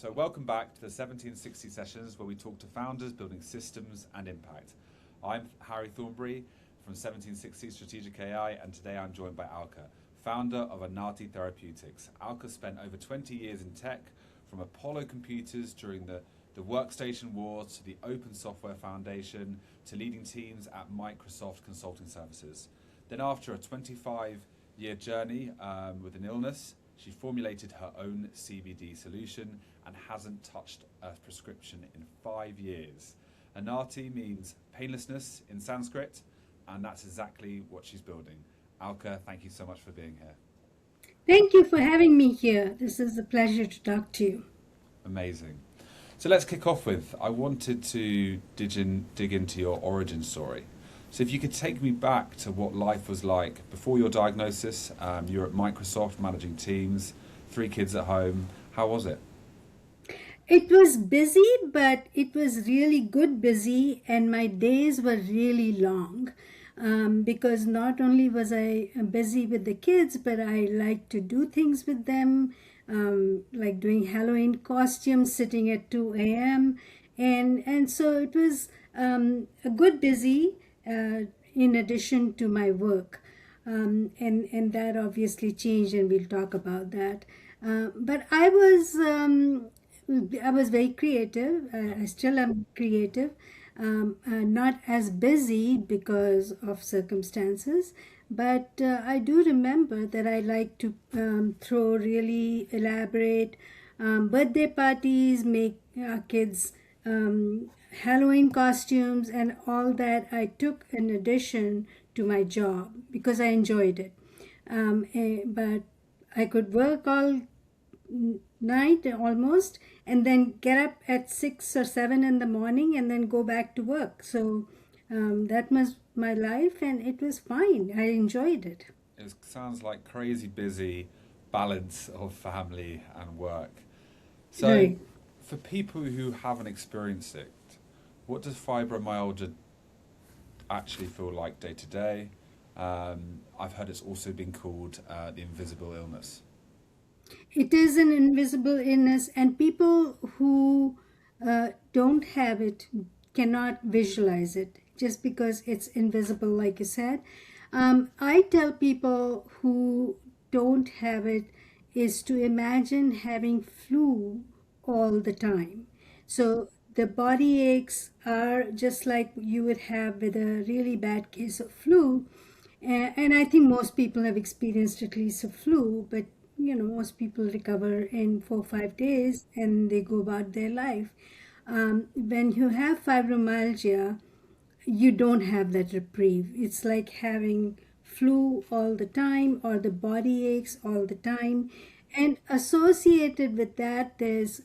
So welcome back to the 1760 sessions where we talk to founders building systems and impact. I'm Harry Thornbury from 1760 Strategic AI, and today I'm joined by Alka, founder of Anarti Therapeutics. Alka spent over 20 years in tech, from Apollo computers during the workstation wars to the Open Software Foundation to leading teams at Microsoft Consulting Services. Then after a 25-year journey with an illness, she formulated her own CBD solution and hasn't touched a prescription in 5 years. Anarti means painlessness in Sanskrit, and that's exactly what she's building. Alka, thank you so much for being here. Thank you for having me here. This is a pleasure to talk to you. Amazing. So let's kick off with, I wanted to dig into your origin story. So if you could take me back to what life was like before your diagnosis. You're at Microsoft managing teams, 3 kids at home. How was it? It was busy, but it was really good busy, and my days were really long because not only was I busy with the kids, but I liked to do things with them, like doing Halloween costumes, sitting at 2 a.m. And so it was a good busy in addition to my work. And that obviously changed, and we'll talk about that. But I was very creative. I still am creative. Not as busy because of circumstances, but I do remember that I like to throw really elaborate birthday parties, make kids Halloween costumes, and all that I took in addition to my job because I enjoyed it. But I could work all night almost, and then get up at 6 or 7 in the morning and then go back to work. So that was my life, and it was fine. I enjoyed it. It sounds like crazy busy balance of family and work. So Right. for people who haven't experienced it, what does fibromyalgia actually feel like day to day? I've heard it's also been called the invisible illness. It is an invisible illness, and people who don't have it cannot visualize it just because it's invisible, like you said. I tell people who don't have it is to imagine having flu all the time. So the body aches are just like you would have with a really bad case of flu. And I think most people have experienced at least a flu, but most people recover in 4 or 5 days and they go about their life. When you have fibromyalgia, you don't have that reprieve. It's like having flu all the time or the body aches all the time. And associated with that, there's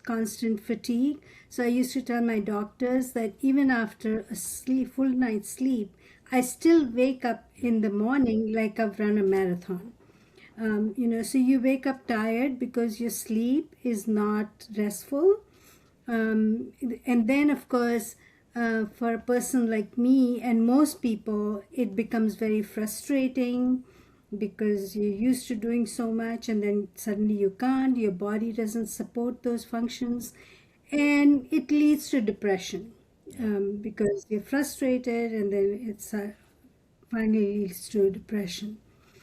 constant fatigue. So I used to tell my doctors that even after a full night's sleep, I still wake up in the morning like I've run a marathon. So you wake up tired because your sleep is not restful. And then, of course, for a person like me and most people, it becomes very frustrating because you're used to doing so much and then suddenly you can't, your body doesn't support those functions, and it leads to depression because you're frustrated, and then it's finally leads to depression.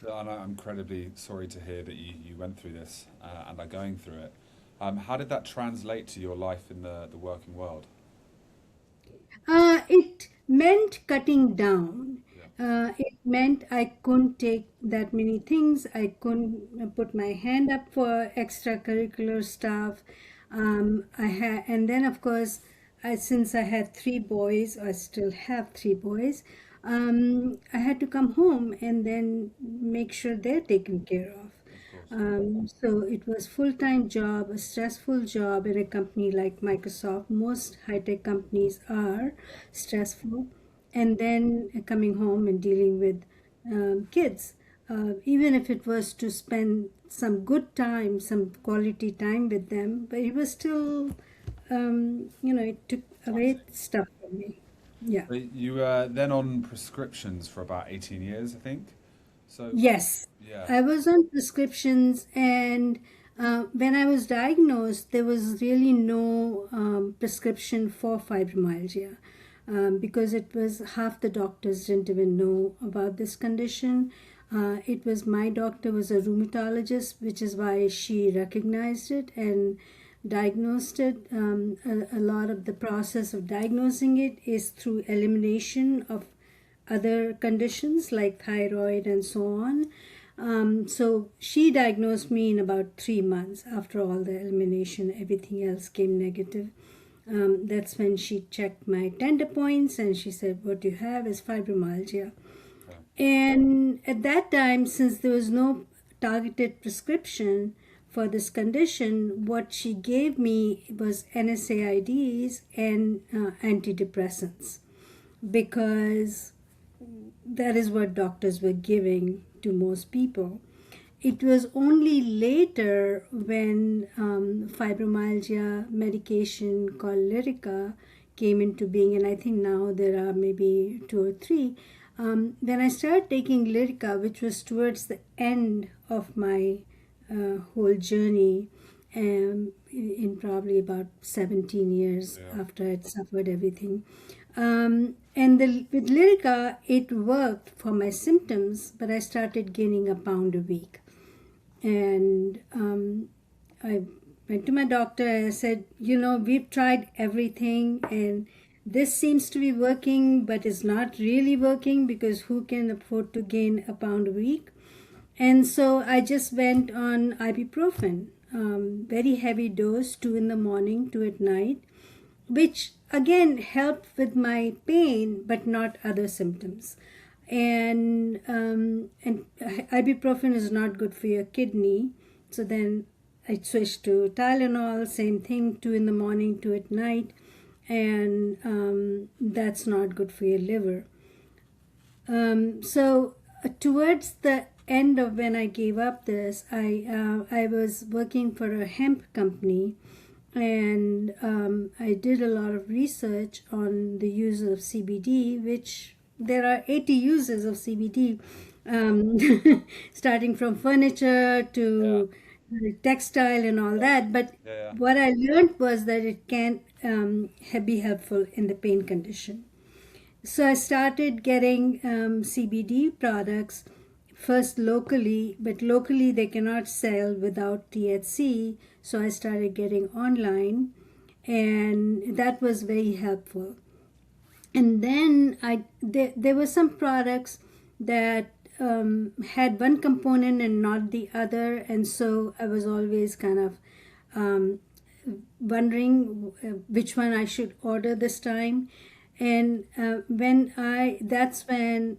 And I'm incredibly sorry to hear that you went through this and are going through it. How did that translate to your life in the working world? It meant cutting down. Yeah. It meant I couldn't take that many things. I couldn't put my hand up for extracurricular stuff. And then of course, since I had 3 boys, I still have 3 boys. I had to come home and then make sure they're taken care of. Of course. So it was full-time job, a stressful job in a company like Microsoft. Most high-tech companies are stressful. And then coming home and dealing with kids, even if it was to spend some good time, some quality time with them, but it was still, it took away stuff from me. Yeah. But you were then on prescriptions for about 18 years, I think. So, Yes, yeah. I was on prescriptions, and When I was diagnosed, there was really no prescription for fibromyalgia, because it was half the doctors didn't even know about this condition. It was my doctor was a rheumatologist, which is why she recognized it and diagnosed it. A lot of the process of diagnosing it is through elimination of other conditions like thyroid and so on. So she diagnosed me in about 3 months. After all the elimination, everything else came negative. That's when she checked my tender points and she said, what you have is fibromyalgia. And at that time, since there was no targeted prescription for this condition, what she gave me was NSAIDs and antidepressants, because that is what doctors were giving to most people. It was only later when fibromyalgia medication called Lyrica came into being, and I think now there are maybe 2 or 3. When I started taking Lyrica, which was towards the end of my whole journey, in probably about 17 years after I'd suffered everything. With Lyrica, it worked for my symptoms, but I started gaining a pound a week. And I went to my doctor and I said, we've tried everything and this seems to be working, but it's not really working, because who can afford to gain a pound a week? And so I just went on ibuprofen, very heavy dose, 2 in the morning, 2 at night, which again helped with my pain, but not other symptoms. And ibuprofen is not good for your kidney. So then I switched to Tylenol, same thing, 2 in the morning, 2 at night. And that's not good for your liver. So towards the end of when I gave up this, I was working for a hemp company, and I did a lot of research on the use of CBD, which there are 80 uses of CBD, starting from furniture to textile and all that. But what I learned was that it can be helpful in the pain condition. So I started getting CBD products first locally, but locally they cannot sell without THC. So I started getting online, and that was very helpful. And then there were some products that had one component and not the other, and so I was always kind of wondering which one I should order this time. And that's when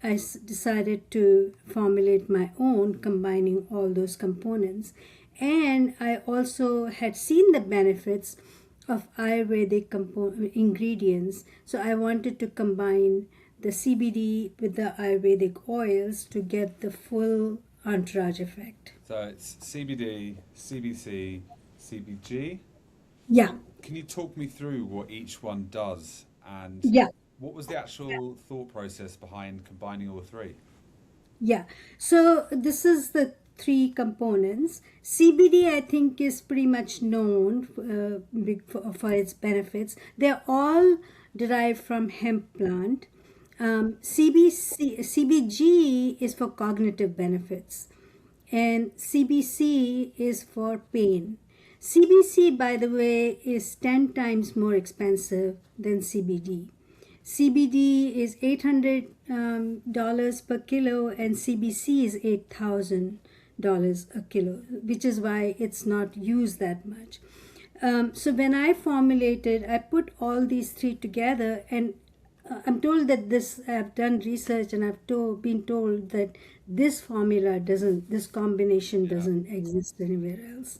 I decided to formulate my own, combining all those components. And I also had seen the benefits of Ayurvedic ingredients, so I wanted to combine the CBD with the Ayurvedic oils to get the full entourage effect. So it's CBD, CBC, CBG. Yeah. Can you talk me through what each one does, and what was the actual thought process behind combining all 3? Yeah. So this is the 3 components. CBD, I think, is pretty much known for its benefits. They're all derived from hemp plant. CBG is for cognitive benefits, and CBC is for pain. CBC, by the way, is 10 times more expensive than CBD. CBD is $800 per kilo, and CBC is $8,000 a kilo, which is why it's not used that much. So when I formulated, I put all these 3 together, and I'm told that I've done research and I've been told that this combination doesn't exist anywhere else.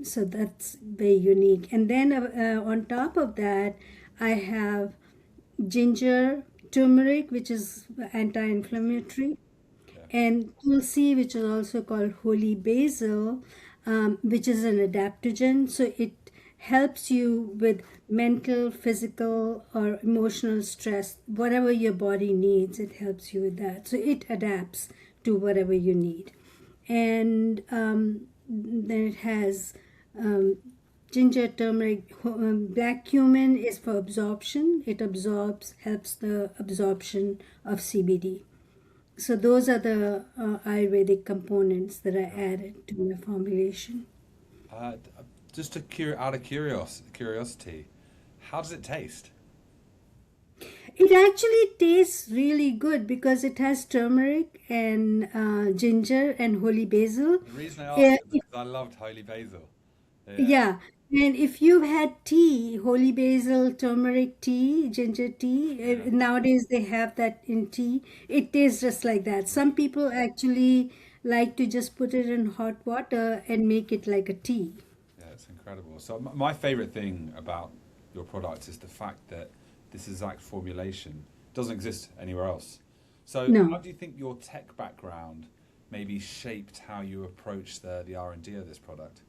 So that's very unique. And then on top of that, I have ginger, turmeric, which is anti-inflammatory, and tulsi, which is also called holy basil, which is an adaptogen. So it helps you with mental, physical, or emotional stress. Whatever your body needs, it helps you with that. So it adapts to whatever you need. and then it has ginger, turmeric, black cumin is for absorption. It helps the absorption of CBD. So those are the Ayurvedic components that I added to my formulation. Uh, just out of curiosity, how does it taste? It actually tastes really good because it has turmeric and ginger and holy basil. The reason I Yeah, asked is because I loved holy basil. Yeah, yeah. And if you've had tea, holy basil, turmeric tea, ginger tea, yeah, nowadays they have that in tea. It tastes just like that. Some people actually like to just put it in hot water and make it like a tea. yeah, it's incredible. So my favorite thing about your product is the fact that this exact formulation doesn't exist anywhere else. So how No. do you think your tech background maybe shaped how you approach the R&D of this product?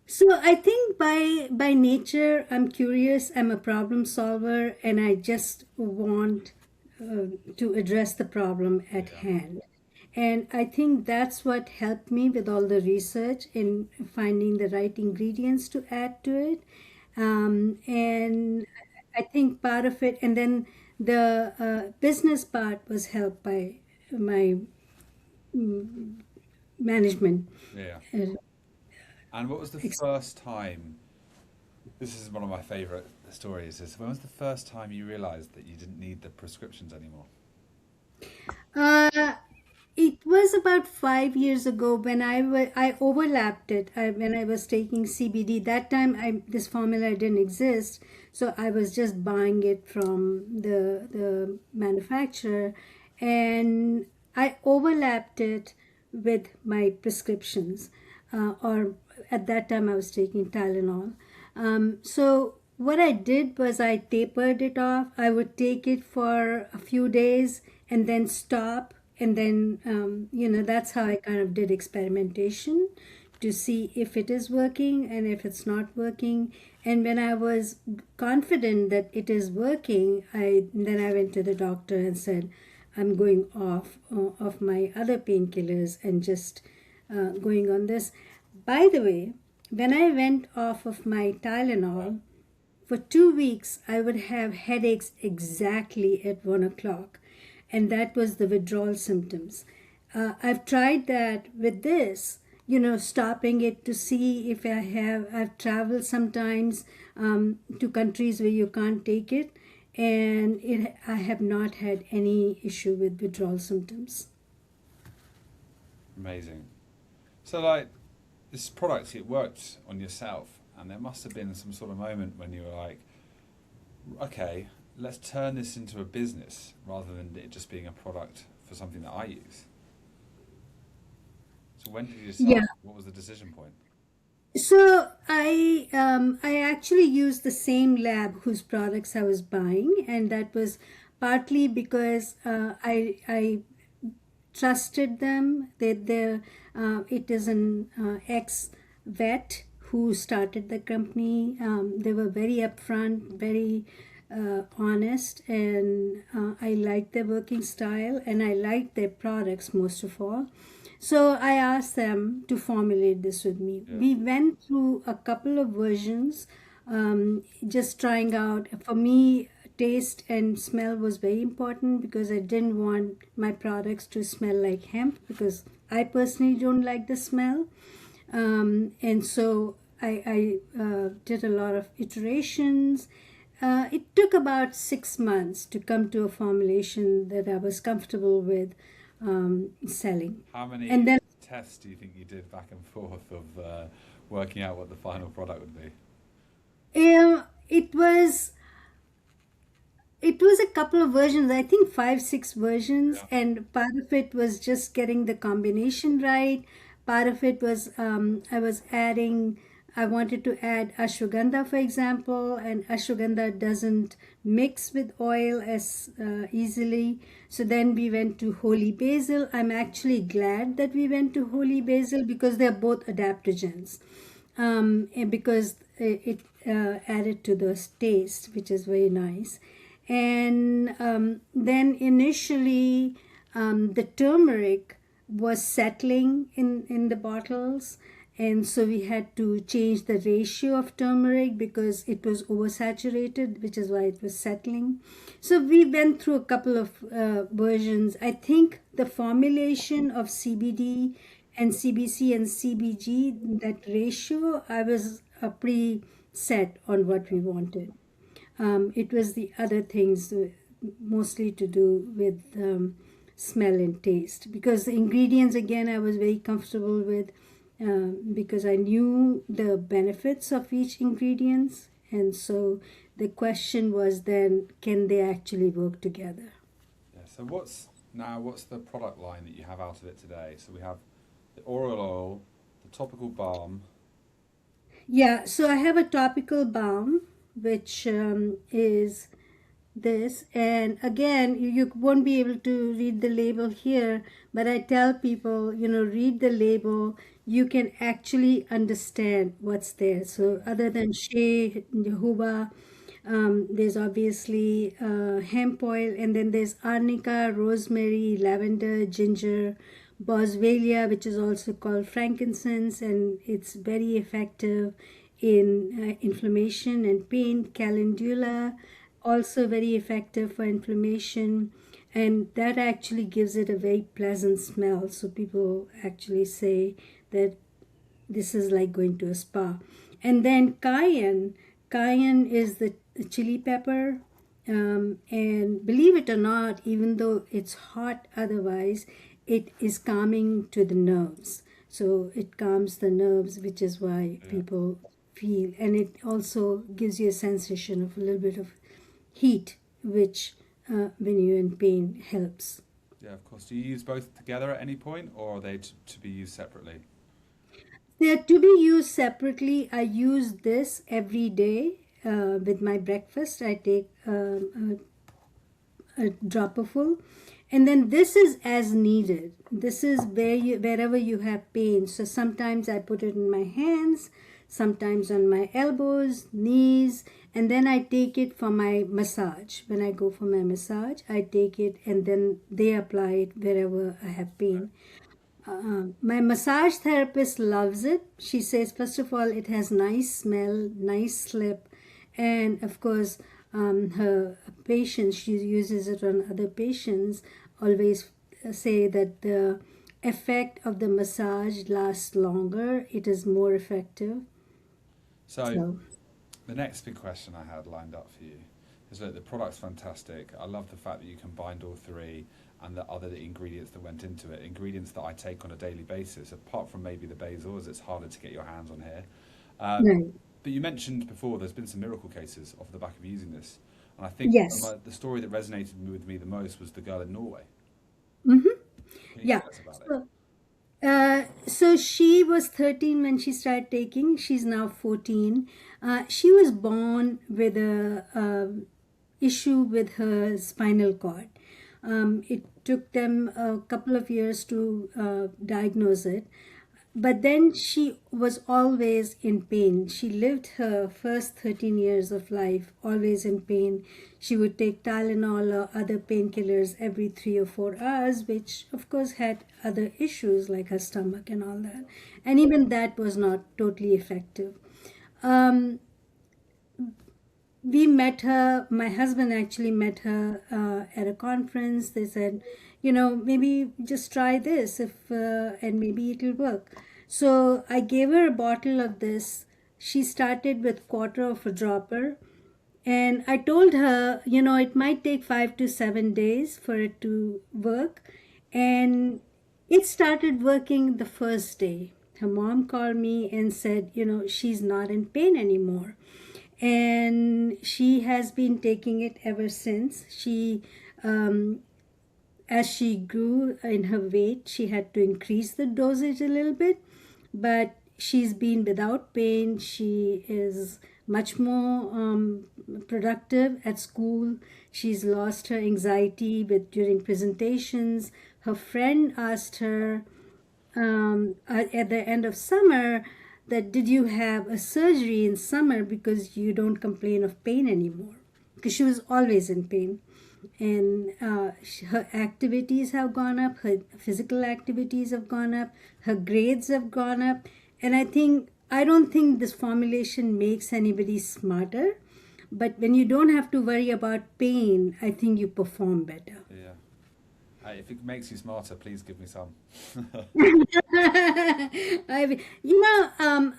So I think by nature I'm curious, I'm a problem solver, and I just want to address the problem at Yeah, hand. And I think that's what helped me with all the research in finding the right ingredients to add to it. And I think part of it, and then the business part was helped by my management. yeah. Uh, And what was the ex- first time? This is one of my favorite stories. Is when was the first time you realized that you didn't need the prescriptions anymore? Uh, it was about 5 years ago when I overlapped it when I was taking CBD. That time, this formula didn't exist, so I was just buying it from the manufacturer, and I overlapped it with my prescriptions, or at that time I was taking Tylenol. So what I did was I tapered it off. I would take it for a few days and then stop. And then, that's how I kind of did experimentation to see if it is working and if it's not working. And when I was confident that it is working, I went to the doctor and said, I'm going off of my other painkillers and just going on this. By the way, when I went off of my Tylenol, for 2 weeks, I would have headaches exactly at 1 o'clock, and that was the withdrawal symptoms. I've tried that with this, stopping it to see if I've traveled sometimes to countries where you can't take it, and I have not had any issue with withdrawal symptoms. Amazing. So, like, this product, it worked on yourself, and there must have been some sort of moment when you were like, okay, let's turn this into a business rather than it just being a product for something that I use. So, when did you decide? Yeah. What was the decision point? So I actually used the same lab whose products I was buying, and that was partly because I trusted them. It is an ex vet who started the company. They were very upfront, very honest, and I liked their working style, and I liked their products most of all. So I asked them to formulate this with me. Yeah, We went through a couple of versions, just trying out. For me, taste and smell was very important because I didn't want my products to smell like hemp because I personally don't like the smell. And so I did a lot of iterations. It took about 6 months to come to a formulation that I was comfortable with selling. how And many then tests do you think you did back and forth of working out what the final product would be? it was a couple of versions, I think 5 6 versions, Yeah, and part of it was just getting the combination right. Part of it was I wanted to add ashwagandha, for example, and ashwagandha doesn't mix with oil as easily. So then we went to holy basil. I'm actually glad that we went to holy basil because they're both adaptogens, and because it added to the taste, which is very nice. And then initially, the turmeric was settling in the bottles, and so we had to change the ratio of turmeric because it was oversaturated, which is why it was settling. So we went through a couple of versions. I think the formulation of CBD and CBC and CBG, that ratio, I was pretty set on what we wanted. It was the other things, mostly to do with smell and taste, because the ingredients, again, I was very comfortable with, because I knew the benefits of each ingredients. And so the question was then, can they actually work together? Yeah. So what's the product line that you have out of it today? So we have the oral oil, the topical balm. Yeah, so I have a topical balm, which is this. And again, you won't be able to read the label here, but I tell people, read the label. You can actually understand what's there. So other than shea, jojoba, there's obviously hemp oil, and then there's arnica, rosemary, lavender, ginger, boswellia, which is also called frankincense, and it's very effective in inflammation and pain. Calendula, also very effective for inflammation, and that actually gives it a very pleasant smell. So people actually say that this is like going to a spa. And then cayenne is the chili pepper, and believe it or not, even though it's hot otherwise, it is calming to the nerves. So it calms the nerves, which is why people feel, and it also gives you a sensation of a little bit of heat, which when you're in pain helps. Yeah, of course. Do you use both together at any point, or are they to be used separately? They are to be used separately. I use this every day with my breakfast. I take a dropper full, and then this is as needed. This is wherever you have pain. So sometimes I put it in my hands, sometimes on my elbows, knees, and then I take it for my massage. When I go for my massage, I take it, and then they apply it wherever I have pain. My massage therapist loves it. She says, first of all, it has nice smell, nice slip, and of course, her patients, she uses it on other patients, always say that the effect of the massage lasts longer. It is more effective. So the next big question I had lined up for you is that the product's fantastic. I love the fact that you combined all three and the other ingredients that went into it, ingredients that I take on a daily basis, apart from maybe the basil, as it's harder to get your hands on here. Right. But you mentioned before there's been some miracle cases off the back of using this. And I think Yes. the story that resonated with me the most was the girl in Norway. Mm-hmm. Can you Yeah. tell us about it? So she was 13 when she started taking. She's now 14. She was born with a issue with her spinal cord. It took them a couple of years to diagnose it. But then she was always in pain. She lived her first 13 years of life always in pain. She would take Tylenol or other painkillers every 3 or 4 hours, which of course had other issues like her stomach and all that. And even that was not totally effective. Um, we met her, my husband actually met her at a conference. They said, maybe just try this and maybe it'll work. So I gave her a bottle of this. She started with quarter of a dropper, and I told her, it might take 5 to 7 days for it to work. And it started working the first day. Her mom called me and said, she's not in pain anymore. And she has been taking it ever since. As she grew in her weight, she had to increase the dosage a little bit, but she's been without pain. She is much more productive at school. She's lost her anxiety during presentations. Her friend asked her at the end of summer that, did you have a surgery in summer because you don't complain of pain anymore? Because she was always in pain. and her activities have gone up, her physical activities have gone up, her grades have gone up. And I don't think this formulation makes anybody smarter, but when you don't have to worry about pain, I think you perform better. Yeah. If it makes you smarter, please give me some. I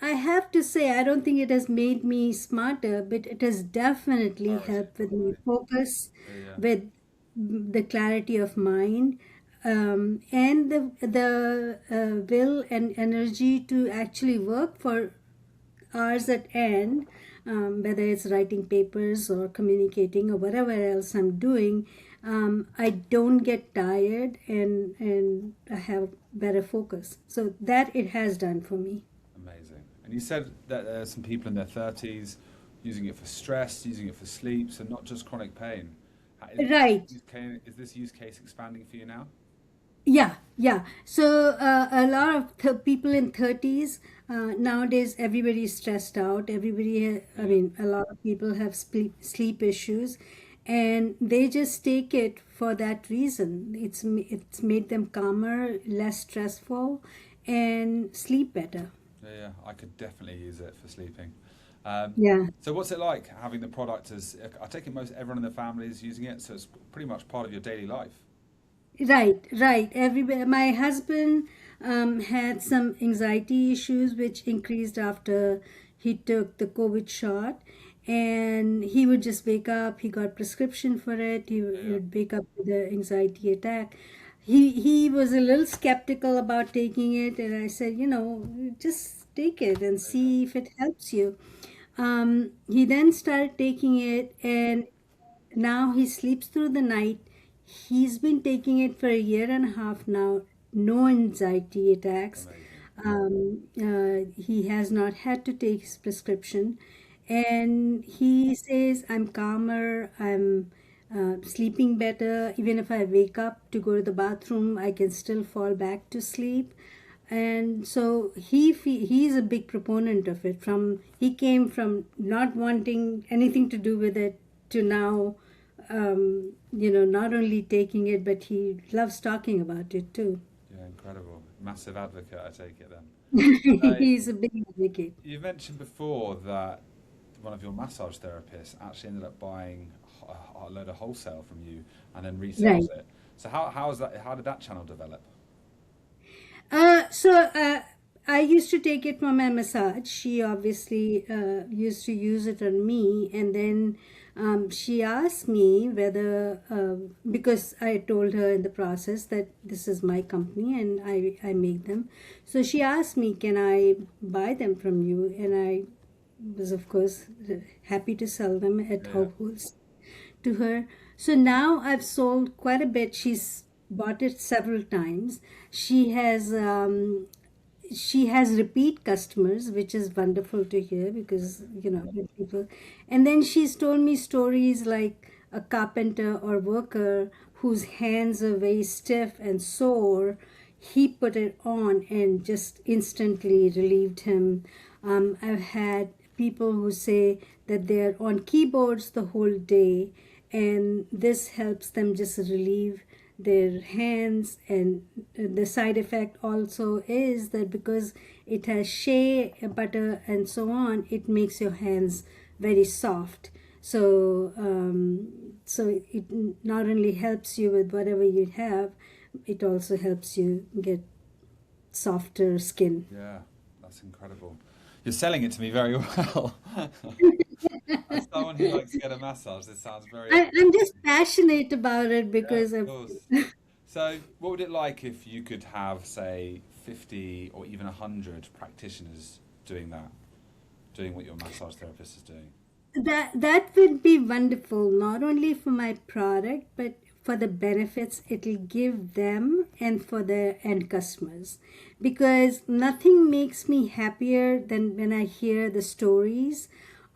have to say, I don't think it has made me smarter, but it has definitely Clarity, helped with my probably. focus, Yeah. with the clarity of mind, and the will and energy to actually work for hours at end, whether it's writing papers or communicating or whatever else I'm doing. I don't get tired, and I have better focus. So that it has done for me. Amazing. And you said that there are some people in their 30s using it for stress, using it for sleep, so not just chronic pain. Right. Is this use case expanding for you now? Yeah, yeah. So a lot of people in 30s, nowadays everybody is stressed out. I Yeah. mean, a lot of people have sleep issues, and they just take it for that reason. It's made them calmer, less stressful, and sleep better. Yeah, I could definitely use it for sleeping. Yeah. So what's it like having the product as, I take it most everyone in the family is using it, so it's pretty much part of your daily life. Right, right. Everybody, my husband had some anxiety issues which increased after he took the COVID shot, and he would just wake up. He got prescription for it. He Yeah, would wake up with an anxiety attack. He was a little skeptical about taking it, and I said, just take it and yeah, see if it helps you. He then started taking it, and now he sleeps through the night. He's been taking it for a year and a half now. No anxiety attacks. amazing. He has not had to take his prescription. And he says, I'm calmer, I'm sleeping better. Even if I wake up to go to the bathroom, I can still fall back to sleep. And so he's a big proponent of it. He came from not wanting anything to do with it to now, not only taking it, but he loves talking about it too. Yeah, incredible. Massive advocate, I take it then. So He's a big advocate. you mentioned before that one of your massage therapists actually ended up buying a load of wholesale from you and then resells Right. it. So how is that? How did that channel develop? So I used to take it for my massage. She obviously used to use it on me, and then she asked me whether, because I told her in the process that this is my company and I make them. So she asked me, can I buy them from you? And I was, of course, happy to sell them at Yeah, Households to her. So now I've sold quite a bit. She's bought it several times. She has um, she has repeat customers, which is wonderful to hear because when people. And then she's told me stories like a carpenter or worker whose hands are very stiff and sore. He put it on and just instantly relieved him. I've had people who say that they're on keyboards the whole day, and this helps them just relieve their hands. And the side effect also is that because it has shea butter and so on, it makes your hands very soft. So it not only helps you with whatever you have, it also helps you get softer skin. yeah, that's incredible. You're selling it to me very well. As someone who likes to get a massage, this sounds very I'm appealing. just passionate about it Yeah, of because of. course. So, what would it like if you could have, say, 50 or even 100 practitioners doing that, doing what your massage therapist is doing? That would be wonderful, not only for my product, but for the benefits it'll give them and for the end customers. Because nothing makes me happier than when I hear the stories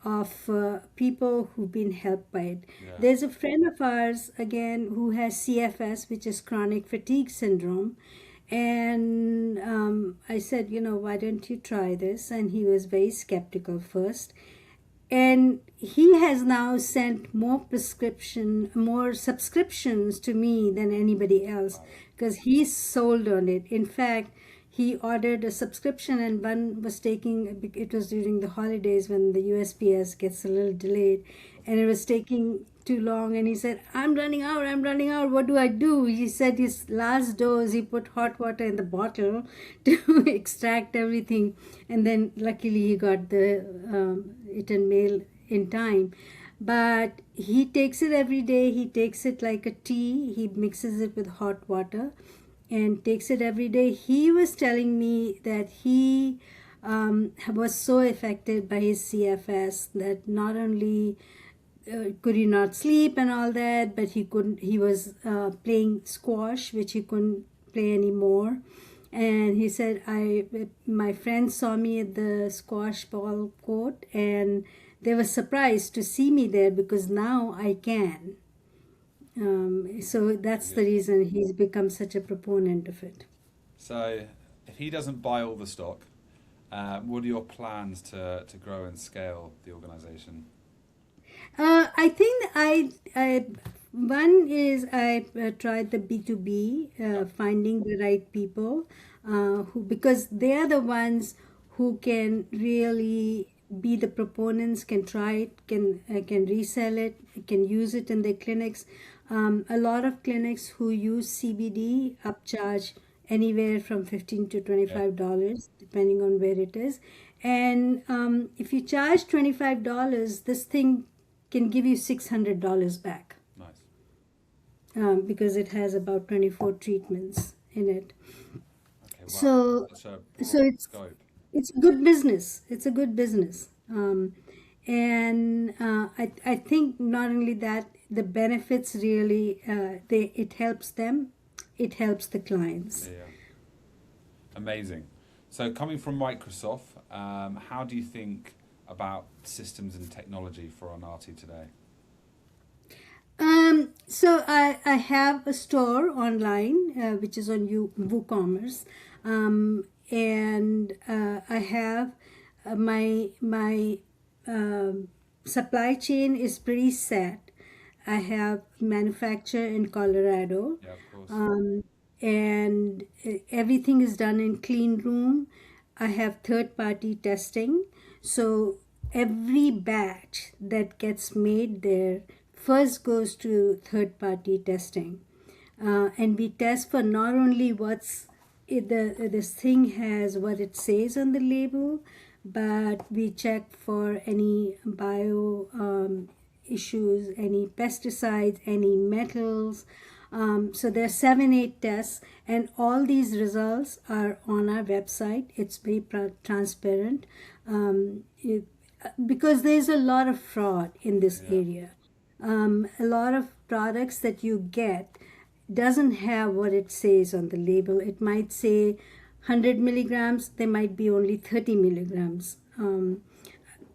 of people who've been helped by it. Yeah, There's a friend of ours, again, who has CFS, which is chronic fatigue syndrome. And I said, why don't you try this? And he was very skeptical first. and he has now sent more subscriptions to me than anybody else, because he's sold on it. In fact, he ordered a subscription, and one was taking, it was during the holidays when the USPS gets a little delayed, and it was taking too long, and he said, I'm running out, what do I do? He said his last dose, he put hot water in the bottle to extract everything, and then luckily he got the it in mail in time. But he takes it every day. He takes it like a tea. He mixes it with hot water and takes it every day. He was telling me that he was so affected by his CFS that not only could he not sleep and all that, but he was playing squash, which he couldn't play anymore. And he said, my friends saw me at the squash ball court, and they were surprised to see me there because now I can. So that's the reason he's become such a proponent of it. So if he doesn't buy all the stock, what are your plans to grow and scale the organization? I think one is I tried the B2B, finding the right people because they are the ones who can really be the proponents, can try it, can resell it, can use it in their clinics. A lot of clinics who use CBD upcharge anywhere from $15 to $25, depending on where it is. And if you charge $25, this thing can give you $600 back. Nice. Because it has about 24 treatments in it. Okay, wow. So it's a good business. It's a good business. And I think not only that, the benefits really, it helps them, it helps the clients. Yeah. Amazing. So coming from Microsoft, how do you think about systems and technology for Anarti today? So I have a store online, which is on WooCommerce, and I have my supply chain is pretty set. I have manufacture in Colorado, Yeah, of course. and everything is done in clean room. I have third-party testing, so every batch that gets made there first goes to third-party testing, and we test for not only this thing has what it says on the label, but we check for any bio issues, any pesticides, any metals. So there are 7-8 tests, and all these results are on our website. It's very transparent, because there's a lot of fraud in this area. A lot of products that you get doesn't have what it says on the label. It might say 100 milligrams, there might be only 30 milligrams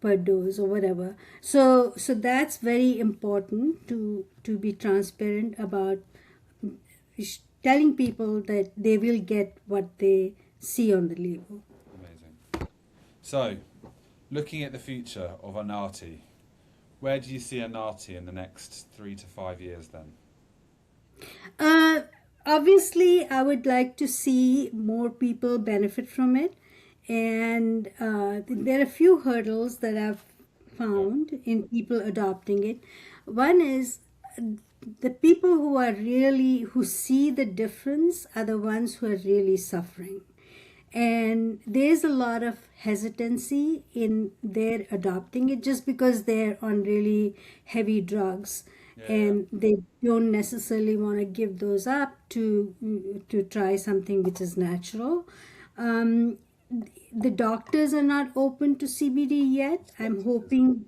per dose or whatever. So that's very important to be transparent about telling people that they will get what they see on the label. Amazing. So, looking at the future of Anarti, where do you see Anarti in the next 3 to 5 years then? Obviously, I would like to see more people benefit from it. And there are a few hurdles that I've found in people adopting it. One is the people who see the difference are the ones who are really suffering. And there's a lot of hesitancy in their adopting it just because they're on really heavy drugs. And they don't necessarily want to give those up to try something which is natural. The doctors are not open to CBD yet. I'm hoping,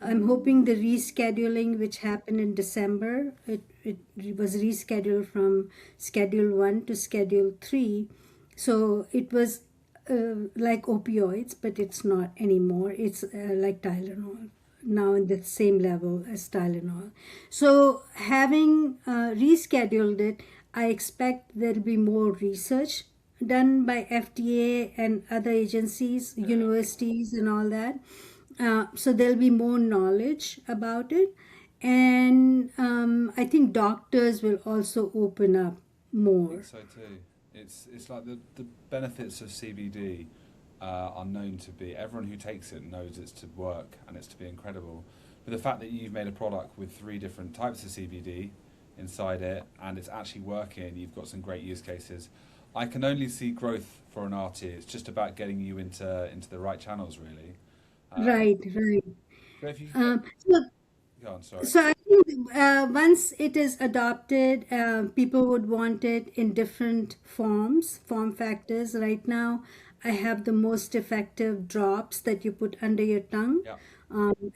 I'm hoping the rescheduling which happened in December, it was rescheduled from Schedule 1 to Schedule 3. So it was like opioids, but it's not anymore. It's like Tylenol, now in the same level as Tylenol. So having rescheduled it, I expect there'll be more research done by FDA and other agencies, universities and all that. So there'll be more knowledge about it, and I think doctors will also open up I think more. so too. It's like the benefits of CBD are known to be. Everyone who takes it knows it's to work and it's to be incredible. But the fact that you've made a product with 3 different types of CBD inside it and it's actually working, you've got some great use cases. I can only see growth for an RT. It's just about getting you into the right channels, really. Um, Right, right. so if you could get, So go on, sorry. So I think once it is adopted, people would want it in different forms, form factors. Right now, I have the most effective drops that you put under your tongue, Yeah,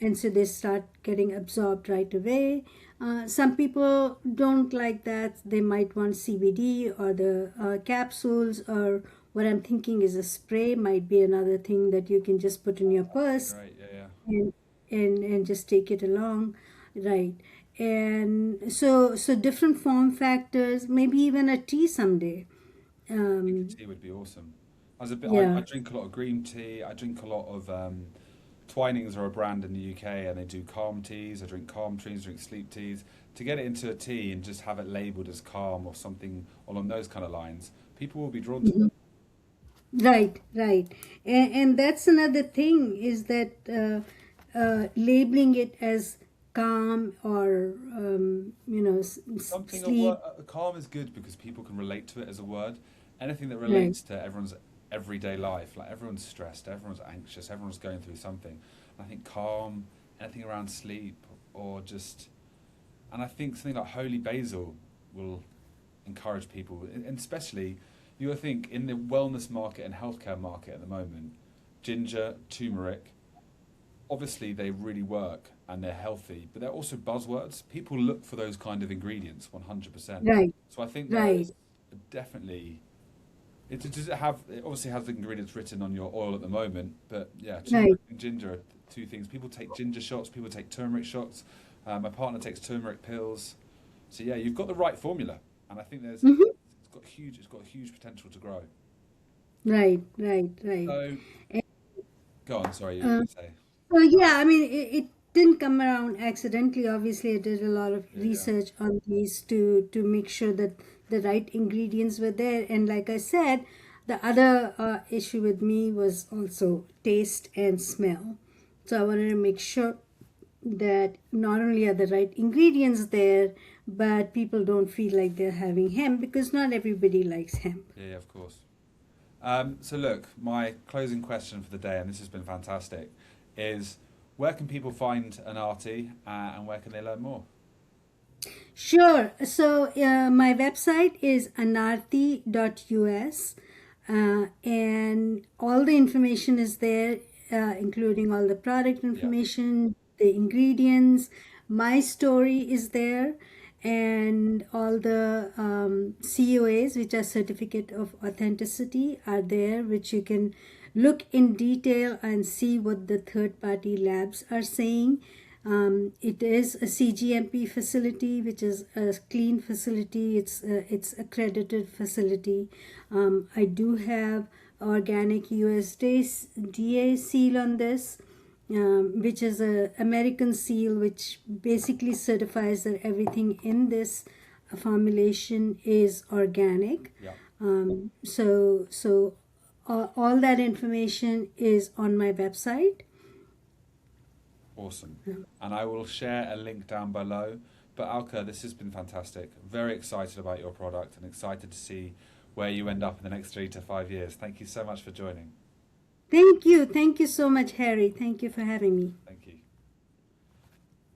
and so they start getting absorbed right away. Some people don't like that. They might want CBD or the capsules, or what I'm thinking is a spray might be another thing that you can just put in your that'd be purse great. Yeah, yeah. and and just take it along, right? And so different form factors, maybe even a tea someday. I think um a tea would be awesome. I yeah. drink a lot of green tea. I drink a lot of Twinings are a brand in the UK and they do calm teas. I drink calm teas, drink sleep teas. To get it into a tea and just have it labeled as calm or something along those kind of lines, people will be drawn to it. Right, right. And that's another thing is that labeling it as calm or Something a word sleep. calm is good because people can relate to it as a word. Anything that Right. relates to everyone's everyday life, like everyone's stressed, everyone's anxious, everyone's going through something. And I think calm, anything around sleep, or just, and I think something like holy basil will encourage people, and especially you would think in the wellness market and healthcare market at the moment, ginger, turmeric, obviously they really work and they're healthy, but they're also buzzwords. People look for those kind of ingredients 100%. Right, So I think right, there's definitely does it have it obviously has the ingredients written on your oil at the moment, but yeah, right. turmeric and ginger are two things. People take ginger shots, people take turmeric shots. My partner takes turmeric pills. So yeah, you've got the right formula, and I think Hmm. it's got huge potential to grow. Right, right, right. So go on, sorry, you were Uh, going to say. Well, yeah, I mean, it didn't come around accidentally. Obviously, I did a lot of Yeah, yeah. research on these to make sure that the right ingredients were there. And like I said, the other issue with me was also taste and smell. So I wanted to make sure that not only are the right ingredients there, but people don't feel like they're having hemp because not everybody likes hemp. Yeah, yeah, of course. So look, my closing question for the day, and this has been fantastic, is where can people find Anarti and where can they learn more? Sure. So my website is anarti.us, and all the information is there, including all the product Yeah, information, the ingredients. My story is there, and all the COAs, which are Certificate of Authenticity, are there, which you can look in detail and see what the third party labs are saying. It is a CGMP facility, which is a clean facility. It's accredited facility. I do have organic USDA seal on this, which is a American seal, which basically certifies that everything in this formulation is organic. yeah, So all that information is on my website. awesome. And I will share a link down below. But Alka, this has been fantastic. Very excited about your product and excited to see where you end up in the next 3 to 5 years. Thank you so much for joining. Thank you. Thank you so much, Harry. Thank you for having me.